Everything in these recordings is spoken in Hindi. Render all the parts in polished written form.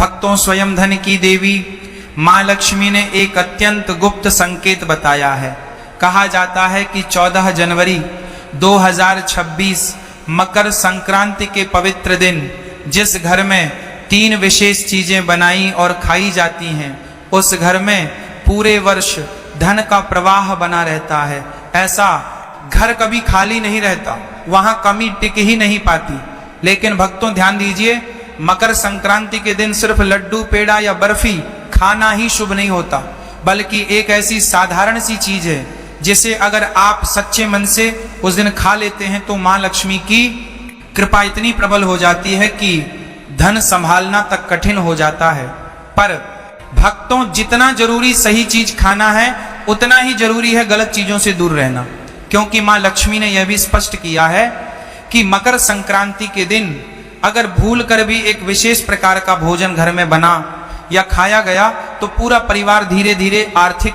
भक्तों, स्वयं धन की देवी माँ लक्ष्मी ने एक अत्यंत गुप्त संकेत बताया है। कहा जाता है कि 14 जनवरी 2026 मकर संक्रांति के पवित्र दिन जिस घर में 3 विशेष चीजें बनाई और खाई जाती हैं, उस घर में पूरे वर्ष धन का प्रवाह बना रहता है। ऐसा घर कभी खाली नहीं रहता, वहां कमी टिक ही नहीं पाती। लेकिन भक्तों ध्यान दीजिए, मकर संक्रांति के दिन सिर्फ लड्डू, पेड़ा या बर्फी खाना ही शुभ नहीं होता, बल्कि एक ऐसी साधारण सी चीज है जिसे अगर आप सच्चे मन से उस दिन खा लेते हैं तो मां लक्ष्मी की कृपा इतनी प्रबल हो जाती है कि धन संभालना तक कठिन हो जाता है। पर भक्तों, जितना जरूरी सही चीज खाना है, उतना ही जरूरी है गलत चीजों से दूर रहना, क्योंकि मां लक्ष्मी ने यह भी स्पष्ट किया है कि मकर संक्रांति के दिन अगर भूल कर भी एक विशेष प्रकार का भोजन घर में बना या खाया गया तो पूरा परिवार धीरे धीरे आर्थिक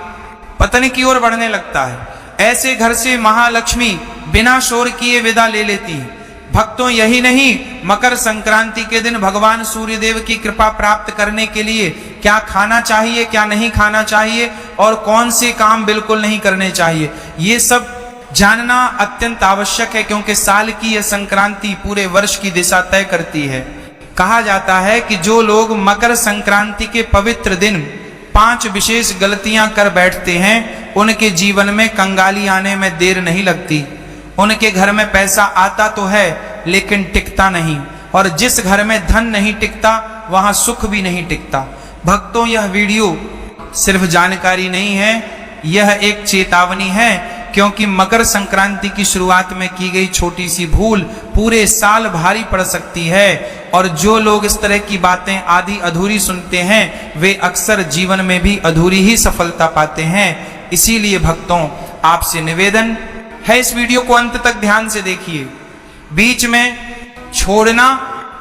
पतन की ओर बढ़ने लगता है। ऐसे घर से महालक्ष्मी बिना शोर किए विदा ले लेती है। भक्तों, यही नहीं, मकर संक्रांति के दिन भगवान सूर्यदेव की कृपा प्राप्त करने के लिए क्या खाना चाहिए, क्या नहीं खाना चाहिए और कौन से काम बिल्कुल नहीं करने चाहिए, ये सब जानना अत्यंत आवश्यक है, क्योंकि साल की यह संक्रांति पूरे वर्ष की दिशा तय करती है। कहा जाता है कि जो लोग मकर संक्रांति के पवित्र दिन 5 विशेष गलतियां कर बैठते हैं, उनके जीवन में कंगाली आने में देर नहीं लगती। उनके घर में पैसा आता तो है लेकिन टिकता नहीं, और जिस घर में धन नहीं टिकता वहां सुख भी नहीं टिकता। भक्तों, यह वीडियो सिर्फ जानकारी नहीं है, यह एक चेतावनी है, क्योंकि मकर संक्रांति की शुरुआत में की गई छोटी सी भूल पूरे साल भारी पड़ सकती है। और जो लोग इस तरह की बातें आधी अधूरी सुनते हैं, वे अक्सर जीवन में भी अधूरी ही सफलता पाते हैं। इसीलिए भक्तों, आपसे निवेदन है, इस वीडियो को अंत तक ध्यान से देखिए। बीच में छोड़ना,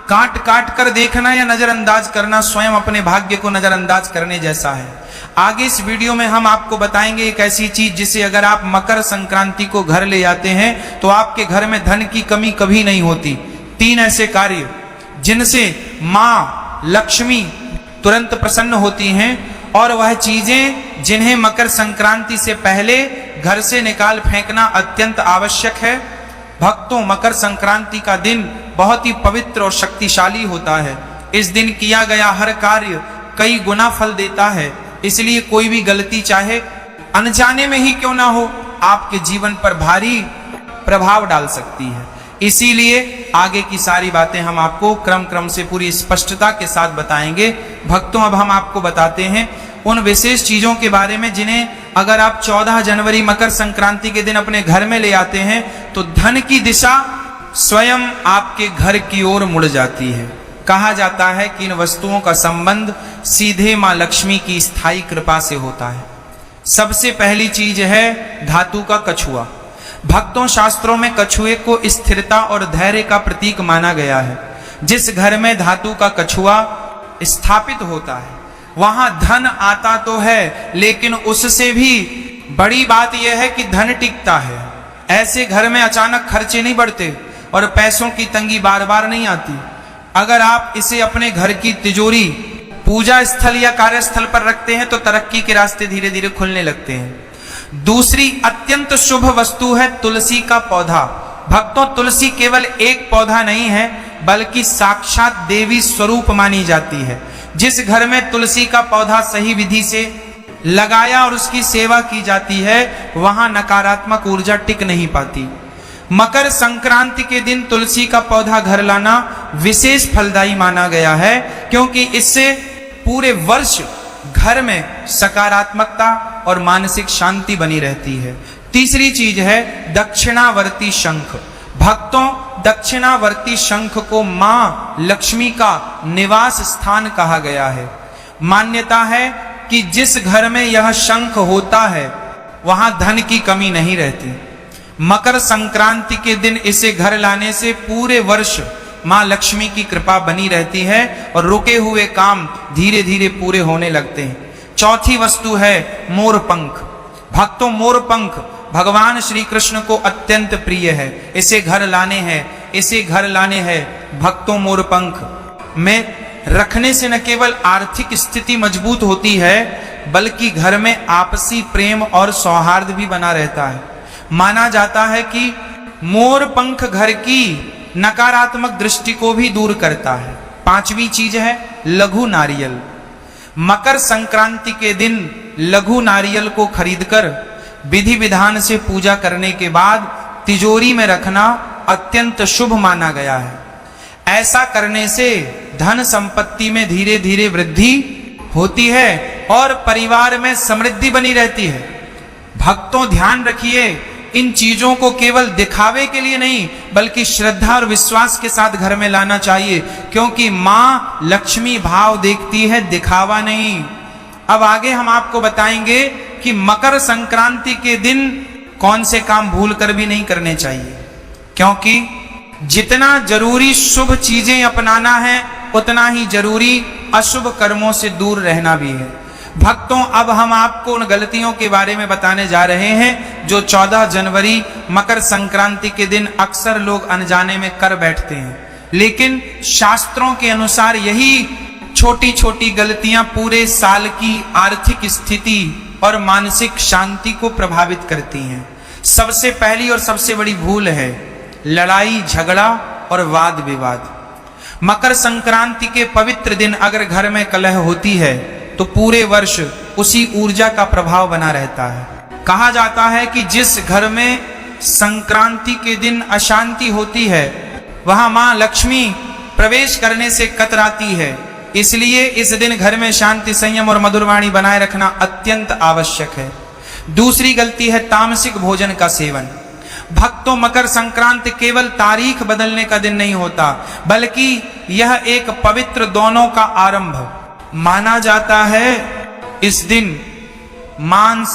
काट काट कर देखना या नजरअंदाज करना स्वयं अपने भाग्य को नजरअंदाज करने जैसा है। आगे इस वीडियो में हम आपको बताएंगे एक ऐसी चीज जिसे अगर आप मकर संक्रांति को घर ले जाते हैं तो आपके घर में धन की कमी कभी नहीं होती। 3 ऐसे कार्य जिनसे मां लक्ष्मी तुरंत प्रसन्न होती हैं, और वह चीजें जिन्हें मकर संक्रांति से पहले घर से निकाल फेंकना अत्यंत आवश्यक है। भक्तों, मकर संक्रांति का दिन बहुत ही पवित्र और शक्तिशाली होता है। इस दिन किया गया हर कार्य कई गुना फल देता है, इसलिए कोई भी गलती चाहे अनजाने में ही क्यों ना हो, आपके जीवन पर भारी प्रभाव डाल सकती है। इसीलिए आगे की सारी बातें हम आपको क्रम से पूरी स्पष्टता के साथ बताएंगे। भक्तों, अब हम आपको बताते हैं उन विशेष चीजों के बारे में जिन्हें अगर आप 14 जनवरी मकर संक्रांति के दिन अपने घर में ले आते हैं तो धन की दिशा स्वयं आपके घर की ओर मुड़ जाती है। कहा जाता है कि इन वस्तुओं का संबंध सीधे मां लक्ष्मी की स्थायी कृपा से होता है। सबसे पहली चीज है धातु का कछुआ। भक्तों, शास्त्रों में कछुए को स्थिरता और धैर्य का प्रतीक माना गया है। जिस घर में धातु का कछुआ स्थापित होता है वहां धन आता तो है, लेकिन उससे भी बड़ी बात यह है कि धन टिकता है। ऐसे घर में अचानक खर्चे नहीं बढ़ते और पैसों की तंगी बार बार नहीं आती। अगर आप इसे अपने घर की तिजोरी, पूजा स्थल या कार्यस्थल पर रखते हैं तो तरक्की के रास्ते धीरे धीरे खुलने लगते हैं। दूसरी अत्यंत शुभ वस्तु है तुलसी का पौधा। भक्तों, तुलसी केवल एक पौधा नहीं है, बल्कि साक्षात देवी स्वरूप मानी जाती है। जिस घर में तुलसी का पौधा सही विधि से लगाया और उसकी सेवा की जाती है, वहां नकारात्मक ऊर्जा टिक नहीं पाती। मकर संक्रांति के दिन तुलसी का पौधा घर लाना विशेष फलदायी माना गया है, क्योंकि इससे पूरे वर्ष घर में सकारात्मकता और मानसिक शांति बनी रहती है। तीसरी चीज है दक्षिणावर्ती शंख। भक्तों, दक्षिणावर्ती शंख को मां लक्ष्मी का निवास स्थान कहा गया है। मान्यता है कि जिस घर में यह शंख होता है वहां धन की कमी नहीं रहती। मकर संक्रांति के दिन इसे घर लाने से पूरे वर्ष मां लक्ष्मी की कृपा बनी रहती है और रुके हुए काम धीरे धीरे पूरे होने लगते हैं। चौथी वस्तु है मोरपंख। भक्तों, मोरपंख भगवान श्री कृष्ण को अत्यंत प्रिय है। इसे घर लाने हैं, इसे घर लाने हैं। भक्तों, मोरपंख में रखने से न केवल आर्थिक स्थिति मजबूत होती है, बल्कि घर में आपसी प्रेम और सौहार्द भी बना रहता है। माना जाता है कि मोर पंख घर की नकारात्मक दृष्टि को भी दूर करता है। पांचवी चीज है लघु नारियल। मकर संक्रांति के दिन लघु नारियल को खरीदकर विधि विधान से पूजा करने के बाद तिजोरी में रखना अत्यंत शुभ माना गया है। ऐसा करने से धन संपत्ति में धीरे धीरे वृद्धि होती है और परिवार में समृद्धि बनी रहती है। भक्तों ध्यान रखिए, इन चीजों को केवल दिखावे के लिए नहीं, बल्कि श्रद्धा और विश्वास के साथ घर में लाना चाहिए, क्योंकि मां लक्ष्मी भाव देखती है, दिखावा नहीं। अब आगे हम आपको बताएंगे कि मकर संक्रांति के दिन कौन से काम भूल कर भी नहीं करने चाहिए, क्योंकि जितना जरूरी शुभ चीजें अपनाना है, उतना ही जरूरी अशुभ कर्मों से दूर रहना भी है। भक्तों, अब हम आपको उन गलतियों के बारे में बताने जा रहे हैं जो 14 जनवरी मकर संक्रांति के दिन अक्सर लोग अनजाने में कर बैठते हैं। लेकिन शास्त्रों के अनुसार यही छोटी छोटी गलतियां पूरे साल की आर्थिक स्थिति और मानसिक शांति को प्रभावित करती हैं। सबसे पहली और सबसे बड़ी भूल है लड़ाई झगड़ा और वाद विवाद। मकर संक्रांति के पवित्र दिन अगर घर में कलह होती है तो पूरे वर्ष उसी ऊर्जा का प्रभाव बना रहता है। कहा जाता है कि जिस घर में संक्रांति के दिन अशांति होती है, वहां मां लक्ष्मी प्रवेश करने से कतराती है। इसलिए इस दिन घर में शांति, संयम और मधुरवाणी बनाए रखना अत्यंत आवश्यक है। दूसरी गलती है तामसिक भोजन का सेवन। भक्तों, मकर संक्रांति केवल तारीख बदलने का दिन नहीं होता, बल्कि यह एक पवित्र दोनों का आरंभ माना जाता है। इस दिन मांस,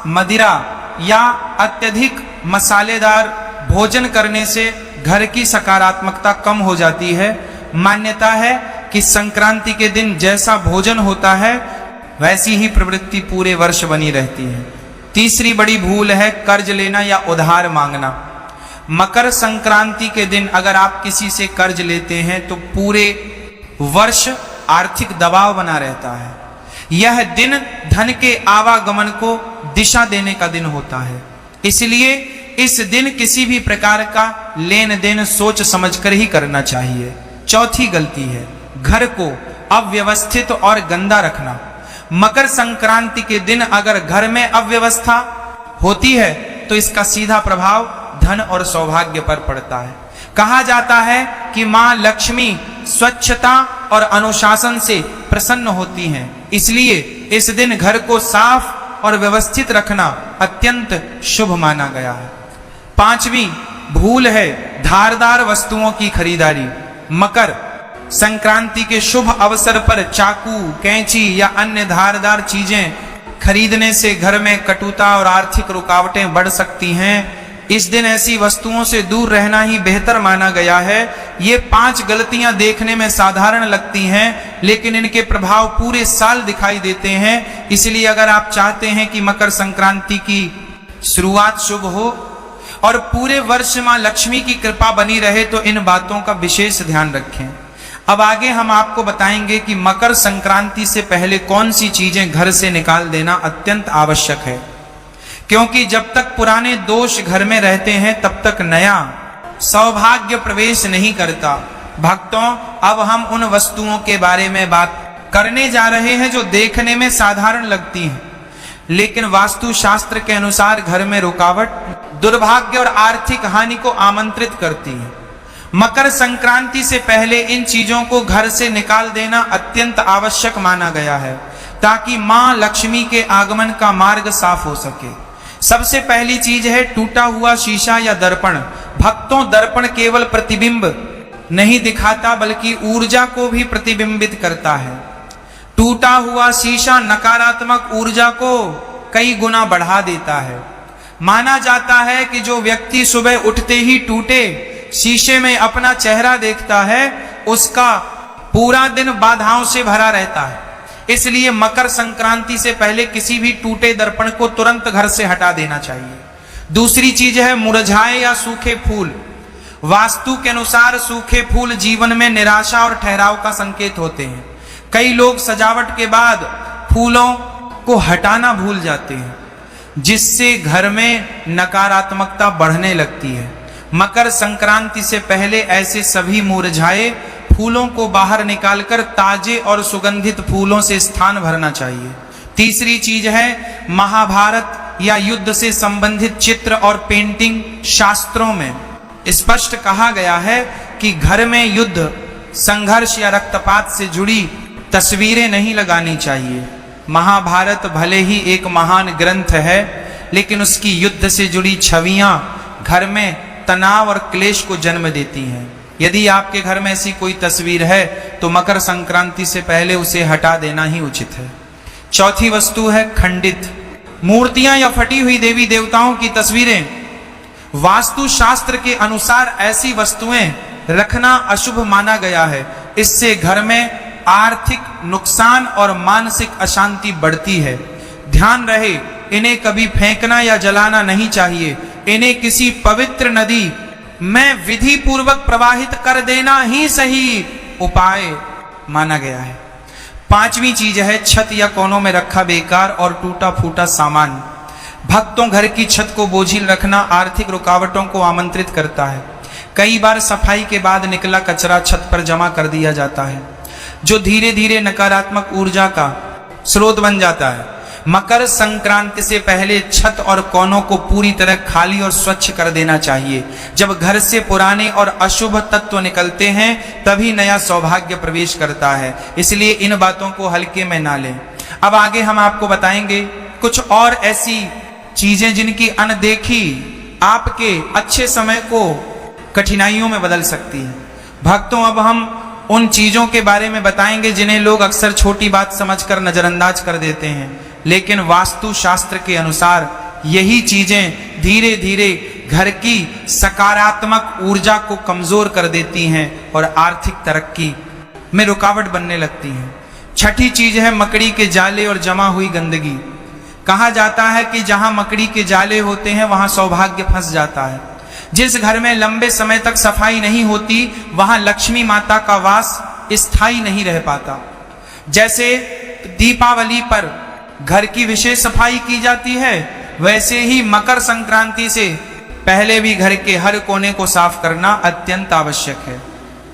मदिरा या अत्यधिक मसालेदार भोजन करने से घर की सकारात्मकता कम हो जाती है। मान्यता है कि संक्रांति के दिन जैसा भोजन होता है, वैसी ही प्रवृत्ति पूरे वर्ष बनी रहती है। तीसरी बड़ी भूल है कर्ज लेना या उधार मांगना। मकर संक्रांति के दिन अगर आप किसी से कर्ज लेते हैं तो पूरे वर्ष आर्थिक दबाव बना रहता है। यह दिन धन के आवागमन को दिशा देने का दिन होता है। इसलिए इस दिन किसी भी प्रकार का लेन देन सोच समझकर ही करना चाहिए। चौथी गलती है घर को अव्यवस्थित और गंदा रखना। मकर संक्रांति के दिन अगर घर में अव्यवस्था होती है तो इसका सीधा प्रभाव धन और सौभाग्य पर पड़ता है। कहा जाता है कि मां लक्ष्मी स्वच्छता और अनुशासन से प्रसन्न होती हैं। इसलिए इस दिन घर को साफ और व्यवस्थित रखना अत्यंत शुभ माना गया है। पांचवी भूल है धारदार वस्तुओं की खरीदारी। मकर संक्रांति के शुभ अवसर पर चाकू, कैंची या अन्य धारदार चीजें खरीदने से घर में कटुता और आर्थिक रुकावटें बढ़ सकती हैं। इस दिन ऐसी वस्तुओं से दूर रहना ही बेहतर माना गया है। ये 5 गलतियां देखने में साधारण लगती हैं, लेकिन इनके प्रभाव पूरे साल दिखाई देते हैं। इसलिए अगर आप चाहते हैं कि मकर संक्रांति की शुरुआत शुभ हो और पूरे वर्ष मां लक्ष्मी की कृपा बनी रहे, तो इन बातों का विशेष ध्यान रखें। अब आगे हम आपको बताएंगे कि मकर संक्रांति से पहले कौन सी चीजें घर से निकाल देना अत्यंत आवश्यक है, क्योंकि जब तक पुराने दोष घर में रहते हैं तब तक नया सौभाग्य प्रवेश नहीं करता। भक्तों, अब हम उन वस्तुओं के बारे में बात करने जा रहे हैं जो देखने में साधारण लगती हैं, लेकिन वास्तु शास्त्र के अनुसार घर में रुकावट, दुर्भाग्य और आर्थिक हानि को आमंत्रित करती है। मकर संक्रांति से पहले इन चीजों को घर से निकाल देना अत्यंत आवश्यक माना गया है, ताकि मां लक्ष्मी के आगमन का मार्ग साफ हो सके। सबसे पहली चीज है टूटा हुआ शीशा या दर्पण। भक्तों, दर्पण केवल प्रतिबिंब नहीं दिखाता, बल्कि ऊर्जा को भी प्रतिबिंबित करता है। टूटा हुआ शीशा नकारात्मक ऊर्जा को कई गुना बढ़ा देता है। माना जाता है कि जो व्यक्ति सुबह उठते ही टूटे शीशे में अपना चेहरा देखता है, उसका पूरा दिन बाधाओं से भरा रहता है। इसलिए मकर संक्रांति से पहले किसी भी टूटे दर्पण को तुरंत घर से हटा देना चाहिए। दूसरी चीज है मुरझाए या सूखे फूल। वास्तु के अनुसार सूखे फूल जीवन में निराशा और ठहराव का संकेत होते हैं। कई लोग सजावट के बाद फूलों को हटाना भूल जाते हैं, जिससे घर में नकारात्मकता बढ़ने लगती है। मकर संक्रांति से पहले ऐसे सभी मुरझाए फूलों को बाहर निकालकर ताजे और सुगंधित फूलों से स्थान भरना चाहिए। तीसरी चीज है महाभारत या युद्ध से संबंधित चित्र और पेंटिंग। शास्त्रों में स्पष्ट कहा गया है कि घर में युद्ध, संघर्ष या रक्तपात से जुड़ी तस्वीरें नहीं लगानी चाहिए। महाभारत भले ही एक महान ग्रंथ है, लेकिन उसकी युद्ध से जुड़ी छवियां घर में तनाव और क्लेश को जन्म देती हैं। यदि आपके घर में ऐसी कोई तस्वीर है तो मकर संक्रांति से पहले उसे हटा देना ही उचित है। चौथी वस्तु है खंडित मूर्तियां या फटी हुई देवी देवताओं की तस्वीरें। वास्तु शास्त्र के अनुसार ऐसी वस्तुएं रखना अशुभ माना गया है। इससे घर में आर्थिक नुकसान और मानसिक अशांति बढ़ती है। ध्यान रहे, इन्हें कभी फेंकना या जलाना नहीं चाहिए। इन्हें किसी पवित्र नदी में विधि पूर्वक प्रवाहित कर देना ही सही उपाय माना गया है। पांचवी चीज है छत या कोनों में रखा बेकार और टूटा फूटा सामान। भक्तों, घर की छत को बोझिल रखना आर्थिक रुकावटों को आमंत्रित करता है। कई बार सफाई के बाद निकला कचरा छत पर जमा कर दिया जाता है, जो धीरे धीरे नकारात्मक ऊर्जा का स्रोत बन जाता है। मकर संक्रांति से पहले छत और कोनों को पूरी तरह खाली और स्वच्छ कर देना चाहिए। जब घर से पुराने और अशुभ तत्व निकलते हैं तभी नया सौभाग्य प्रवेश करता है। इसलिए इन बातों को हल्के में ना लें। अब आगे हम आपको बताएंगे कुछ और ऐसी चीजें जिनकी अनदेखी आपके अच्छे समय को कठिनाइयों में बदल सकती है। भक्तों, अब हम उन चीजों के बारे में बताएंगे जिन्हें लोग अक्सर छोटी बात समझकर नजरअंदाज कर देते हैं, लेकिन वास्तु शास्त्र के अनुसार यही चीजें धीरे धीरे घर की सकारात्मक ऊर्जा को कमजोर कर देती हैं और आर्थिक तरक्की में रुकावट बनने लगती हैं। छठी चीज है मकड़ी के जाले और जमा हुई गंदगी। कहा जाता है कि जहां मकड़ी के जाले होते हैं वहां सौभाग्य फंस जाता है। जिस घर में लंबे समय तक सफाई नहीं होती वहां लक्ष्मी माता का वास स्थायी नहीं रह पाता। जैसे दीपावली पर घर की विशेष सफाई की जाती है, वैसे ही मकर संक्रांति से पहले भी घर के हर कोने को साफ करना अत्यंत आवश्यक है।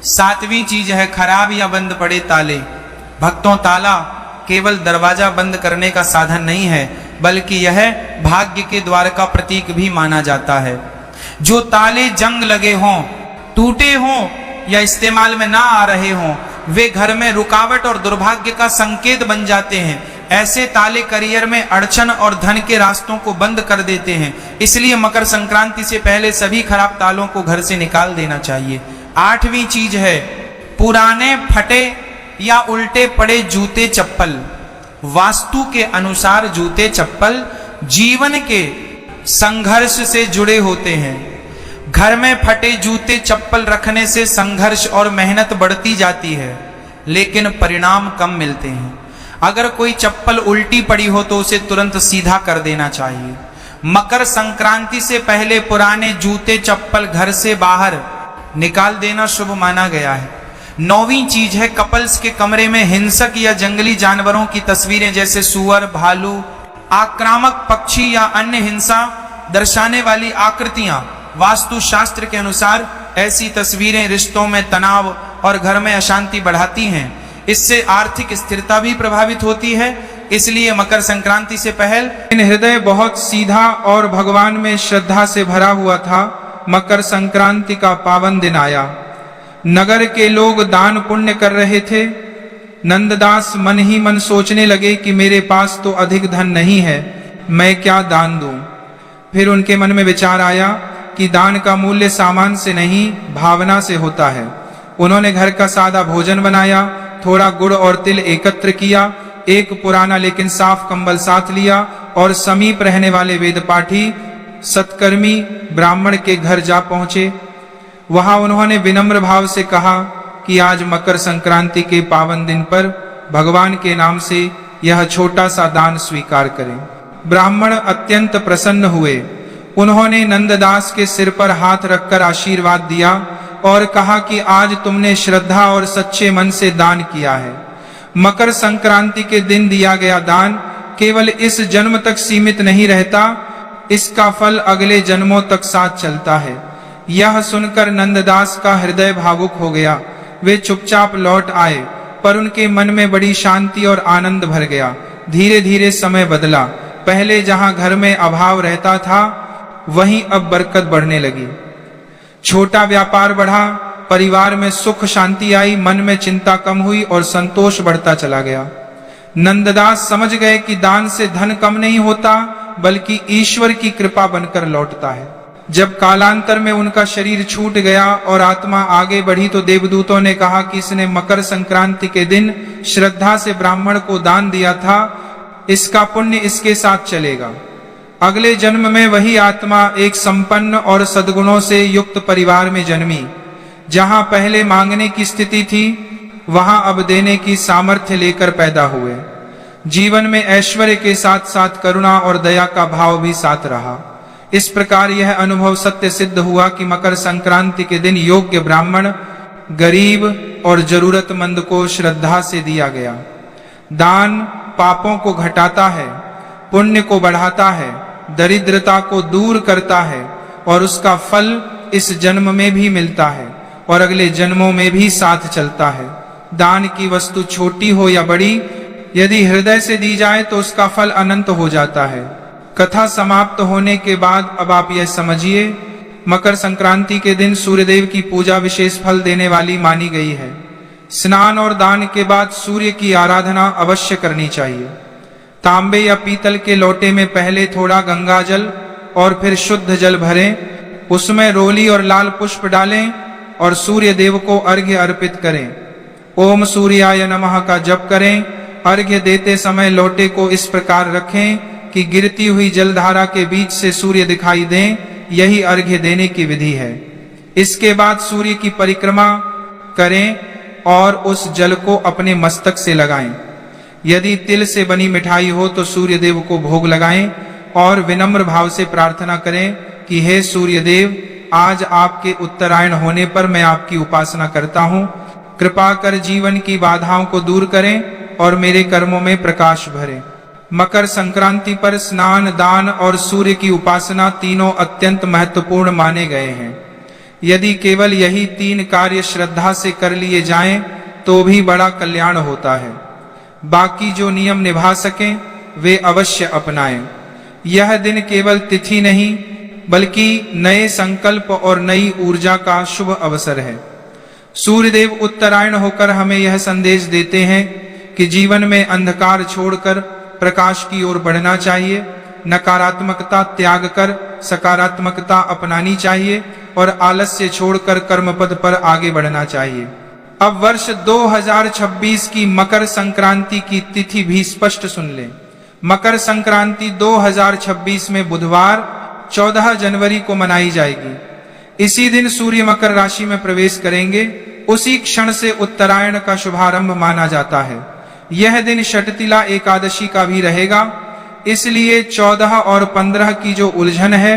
सातवीं चीज है खराब या बंद पड़े ताले। भक्तों, ताला केवल दरवाजा बंद करने का साधन नहीं है, बल्कि यह भाग्य के द्वार का प्रतीक भी माना जाता है। जो ताले जंग लगे हों, टूटे हों या इस्तेमाल में ना आ रहे हों, वे घर में रुकावट और दुर्भाग्य का संकेत बन जाते हैं। ऐसे ताले करियर में अड़चन और धन के रास्तों को बंद कर देते हैं। इसलिए मकर संक्रांति से पहले सभी खराब तालों को घर से निकाल देना चाहिए। आठवीं चीज है पुराने, फटे या उल्टे पड़े जूते चप्पल। वास्तु के अनुसार जूते चप्पल जीवन के संघर्ष से जुड़े होते हैं। घर में फटे जूते चप्पल रखने से संघर्ष और मेहनत बढ़ती जाती है, लेकिन परिणाम कम मिलते हैं। अगर कोई चप्पल उल्टी पड़ी हो तो उसे तुरंत सीधा कर देना चाहिए। मकर संक्रांति से पहले पुराने जूते चप्पल घर से बाहर निकाल देना शुभ माना गया है। नौवीं चीज है कपल्स के कमरे में हिंसक या जंगली जानवरों की तस्वीरें, जैसे सुअर, भालू, आक्रामक पक्षी या अन्य हिंसा दर्शाने वाली आकृतियां। वास्तु शास्त्र के अनुसार ऐसी तस्वीरें रिश्तों में तनाव और घर में अशांति बढ़ाती हैं। इससे आर्थिक स्थिरता भी प्रभावित होती है। इसलिए मकर संक्रांति से पहले हृदय बहुत सीधा और भगवान में श्रद्धा से भरा हुआ था। मकर संक्रांति का पावन दिन आया। नगर के लोग दान पुण्य कर रहे थे। नंददास मन ही मन सोचने लगे कि मेरे पास तो अधिक धन नहीं है, मैं क्या दान दूं। फिर उनके मन में विचार आया कि दान का मूल्य सामान से नहीं, भावना से होता है। उन्होंने घर का सादा भोजन बनाया, थोड़ा गुड़ और तिल एकत्र किया, एक पुराना लेकिन साफ कंबल साथ लिया और समीप रहने वाले वेदपाठी सत्कर्मी ब्राह्मण के घर जा पहुंचे। वहां उन्होंने विनम्र भाव से कहा कि आज मकर संक्रांति के पावन दिन पर भगवान के नाम से यह छोटा सा दान स्वीकार करें। ब्राह्मण अत्यंत प्रसन्न हुए। उन्होंने नंददास के सिर पर हाथ रखकर आशीर्वाद दिया और कहा कि आज तुमने श्रद्धा और सच्चे मन से दान किया है। मकर संक्रांति के दिन दिया गया दान केवल इस जन्म तक सीमित नहीं रहता, इसका फल अगले जन्मों तक साथ चलता है। यह सुनकर नंददास का हृदय भावुक हो गया। वे चुपचाप लौट आए, पर उनके मन में बड़ी शांति और आनंद भर गया। धीरे धीरे समय बदला। पहले जहां घर में अभाव रहता था, वहीं अब बरकत बढ़ने लगी। छोटा व्यापार बढ़ा, परिवार में सुख शांति आई, मन में चिंता कम हुई और संतोष बढ़ता चला गया। नंददास समझ गए कि दान से धन कम नहीं होता, बल्कि ईश्वर की कृपा बनकर लौटता है। जब कालांतर में उनका शरीर छूट गया और आत्मा आगे बढ़ी, तो देवदूतों ने कहा कि इसने मकर संक्रांति के दिन श्रद्धा से ब्राह्मण को दान दिया था, इसका पुण्य इसके साथ चलेगा। अगले जन्म में वही आत्मा एक संपन्न और सद्गुणों से युक्त परिवार में जन्मी। जहां पहले मांगने की स्थिति थी, वहां अब देने की सामर्थ्य लेकर पैदा हुए। जीवन में ऐश्वर्य के साथ साथ करुणा और दया का भाव भी साथ रहा। इस प्रकार यह अनुभव सत्य सिद्ध हुआ कि मकर संक्रांति के दिन योग्य ब्राह्मण, गरीब और जरूरतमंद को श्रद्धा से दिया गया। दान पापों को घटाता है, पुण्य को बढ़ाता है, दरिद्रता को दूर करता है और उसका फल इस जन्म में भी मिलता है और अगले जन्मों में भी साथ चलता है। दान की वस्तु छोटी हो या बड़ी, यदि हृदय से दी जाए तो उसका फल अनंत हो जाता है। कथा समाप्त होने के बाद अब आप यह समझिए, मकर संक्रांति के दिन सूर्यदेव की पूजा विशेष फल देने वाली मानी गई है। स्नान और दान के बाद सूर्य की आराधना अवश्य करनी चाहिए। तांबे या पीतल के लोटे में पहले थोड़ा गंगा जल और फिर शुद्ध जल भरें, उसमें रोली और लाल पुष्प डालें और सूर्य देव को अर्घ्य अर्पित करें। ओम सूर्याय नमः का जप करें। अर्घ्य देते समय लोटे को इस प्रकार रखें कि गिरती हुई जलधारा के बीच से सूर्य दिखाई दें। यही अर्घ्य देने की विधि है। इसके बाद सूर्य की परिक्रमा करें और उस जल को अपने मस्तक से लगाएं। यदि तिल से बनी मिठाई हो तो सूर्य देव को भोग लगाएं और विनम्र भाव से प्रार्थना करें कि हे सूर्य देव, आज आपके उत्तरायण होने पर मैं आपकी उपासना करता हूँ। कृपा कर जीवन की बाधाओं को दूर करें और मेरे कर्मों में प्रकाश भरें। मकर संक्रांति पर स्नान, दान और सूर्य की उपासना तीनों अत्यंत महत्वपूर्ण माने गए हैं। यदि केवल यही तीन कार्य श्रद्धा से कर लिए जाएं तो भी बड़ा कल्याण होता है। बाकी जो नियम निभा सकें वे अवश्य अपनाएं। यह दिन केवल तिथि नहीं, बल्कि नए संकल्प और नई ऊर्जा का शुभ अवसर है। सूर्यदेव उत्तरायण होकर हमें यह संदेश देते हैं कि जीवन में अंधकार छोड़कर प्रकाश की ओर बढ़ना चाहिए, नकारात्मकता त्याग कर सकारात्मकता अपनानी चाहिए और आलस्य छोड़कर कर्मपद पर आगे बढ़ना चाहिए। अब वर्ष 2026 की मकर संक्रांति की तिथि भी स्पष्ट सुन लें। मकर संक्रांति 2026 में बुधवार 14 जनवरी को मनाई जाएगी। इसी दिन सूर्य मकर राशि में प्रवेश करेंगे। उसी क्षण से उत्तरायण का शुभारंभ माना जाता है। यह दिन षटतिला एकादशी का भी रहेगा, इसलिए 14 और 15 की जो उलझन है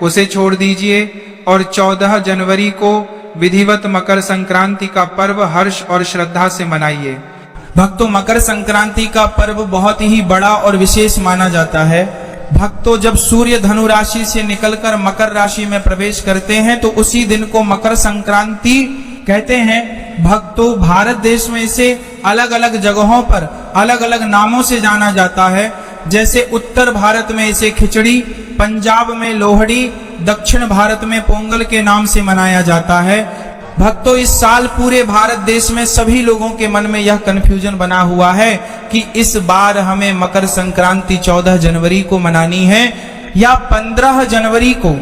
उसे छोड़ दीजिए और 14 जनवरी को विधिवत मकर संक्रांति का पर्व हर्ष और श्रद्धा से मनाइए। भक्तों, मकर संक्रांति का पर्व बहुत ही बड़ा और विशेष माना जाता है। भक्तों, जब सूर्य धनु राशि से निकलकर मकर राशि में प्रवेश करते हैं तो उसी दिन को मकर संक्रांति कहते हैं। भक्तों, भारत देश में इसे अलग अलग जगहों पर अलग अलग नामों से जाना जाता है। जैसे उत्तर भारत में इसे खिचड़ी, पंजाब में लोहड़ी, दक्षिण भारत में पोंगल के नाम से मनाया जाता है। भक्तों, इस साल पूरे भारत देश में सभी लोगों के मन में यह कन्फ्यूजन बना हुआ है कि इस बार हमें मकर संक्रांति 14 जनवरी को मनानी है या 15 जनवरी को।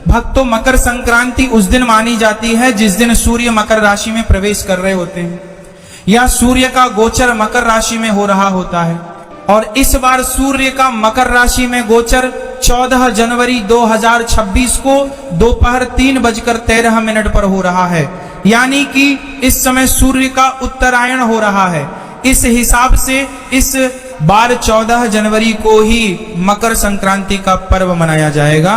भक्तों, मकर संक्रांति उस दिन मानी जाती है जिस दिन सूर्य मकर राशि में प्रवेश कर रहे होते हैं या सूर्य का गोचर मकर राशि में हो रहा होता है। और इस बार सूर्य का मकर राशि में गोचर 14 जनवरी 2026 को दोपहर 3:13 पर हो रहा है, यानी कि इस समय सूर्य का उत्तरायण हो रहा है। इस हिसाब से इस बार 14 जनवरी को ही मकर संक्रांति का पर्व मनाया जाएगा।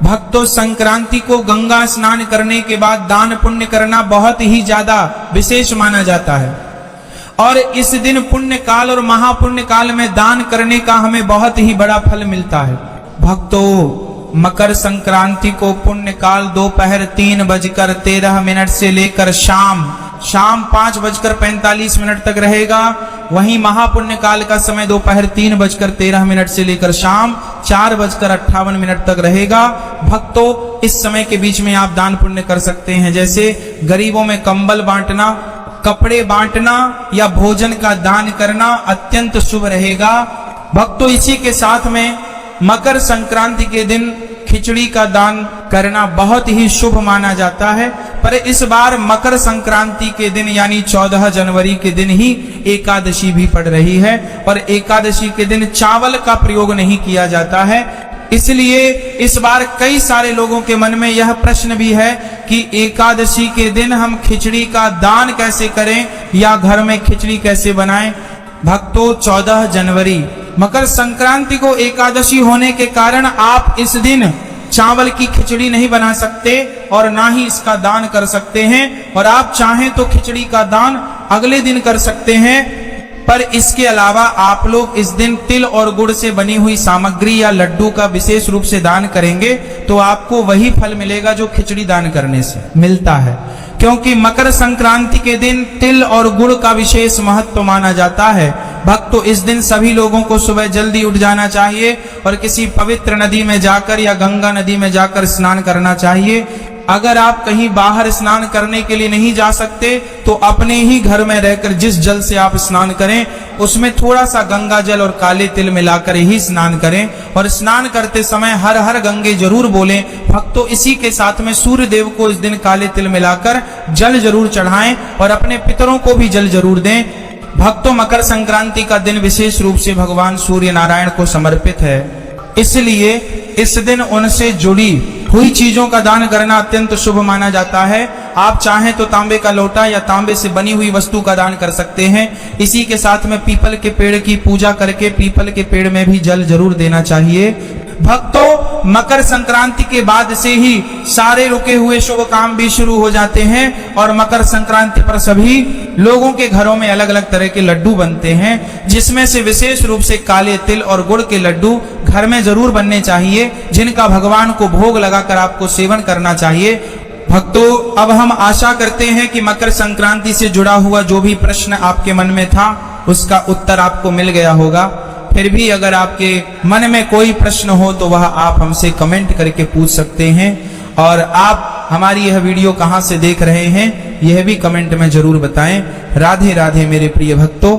भक्तों, संक्रांति को गंगा स्नान करने के बाद दान पुण्य करना बहुत ही ज्यादा विशेष माना जाता है और इस दिन पुण्य काल और महापुण्य काल में दान करने का हमें बहुत ही बड़ा फल मिलता है। भक्तों, मकर संक्रांति को पुण्य काल दोपहर 3:13 से लेकर शाम 5:45 तक रहेगा। वहीं महापुण्य काल का समय दोपहर 3:13 से लेकर शाम 4:58 तक रहेगा। भक्तों, इस समय के बीच में आप दान पुण्य कर सकते हैं, जैसे गरीबों में कंबल बांटना, कपड़े बांटना या भोजन का दान करना अत्यंत शुभ रहेगा। भक्तों, इसी के साथ में मकर संक्रांति के दिन खिचड़ी का दान करना बहुत ही शुभ माना जाता है। पर इस बार मकर संक्रांति के दिन यानी 14 जनवरी के दिन ही एकादशी भी पड़ रही है और एकादशी के दिन चावल का प्रयोग नहीं किया जाता है। इसलिए इस बार कई सारे लोगों के मन में यह प्रश्न भी है कि एकादशी के दिन हम खिचड़ी का दान कैसे करें या घर में खिचड़ी कैसे बनाएं। भक्तों, 14 जनवरी मकर संक्रांति को एकादशी होने के कारण आप इस दिन चावल की खिचड़ी नहीं बना सकते और ना ही इसका दान कर सकते हैं और आप चाहें तो खिचड़ी का दान अगले दिन कर सकते हैं। पर इसके अलावा आप लोग इस दिन तिल और गुड़ से बनी हुई सामग्री या लड्डू का विशेष रूप से दान करेंगे तो आपको वही फल मिलेगा जो खिचड़ी दान करने से मिलता है, क्योंकि मकर संक्रांति के दिन तिल और गुड़ का विशेष महत्व माना जाता है। भक्तों, इस दिन सभी लोगों को सुबह जल्दी उठ जाना चाहिए और किसी पवित्र नदी में जाकर या गंगा नदी में जाकर स्नान करना चाहिए। अगर आप कहीं बाहर स्नान करने के लिए नहीं जा सकते तो अपने ही घर में रहकर जिस जल से आप स्नान करें उसमें थोड़ा सा गंगा जल और काले तिल मिलाकर ही स्नान करें और स्नान करते समय हर हर गंगे जरूर बोलें। भक्तों, इसी के साथ में सूर्य देव को इस दिन काले तिल मिलाकर जल जरूर चढ़ाएं और अपने पितरों को भी जल जरूर दें। भक्तों, मकर संक्रांति का दिन विशेष रूप से भगवान सूर्य नारायण को समर्पित है, इसलिए इस दिन उनसे जुड़ी हुई चीजों का दान करना अत्यंत शुभ माना जाता है। आप चाहें तो तांबे का लोटा या तांबे से बनी हुई वस्तु का दान कर सकते हैं। इसी के साथ में पीपल के पेड़ की पूजा करके पीपल के पेड़ में भी जल जरूर देना चाहिए। भक्तों, मकर संक्रांति के बाद से ही सारे रुके हुए शुभ काम भी शुरू हो जाते हैं और मकर संक्रांति पर सभी लोगों के घरों में अलग अलग तरह के लड्डू बनते हैं, जिसमें से विशेष रूप से काले तिल और गुड़ के लड्डू घर में जरूर बनने चाहिए, जिनका भगवान को भोग लगाकर आपको सेवन करना चाहिए। भक्तों, अब हम आशा करते हैं कि मकर संक्रांति से जुड़ा हुआ जो भी प्रश्न आपके मन में था उसका उत्तर आपको मिल गया होगा। फिर भी अगर आपके मन में कोई प्रश्न हो तो वह आप हमसे कमेंट करके पूछ सकते हैं और आप हमारी यह वीडियो कहां से देख रहे हैं यह भी कमेंट में जरूर बताएं। राधे राधे मेरे प्रिय भक्तों।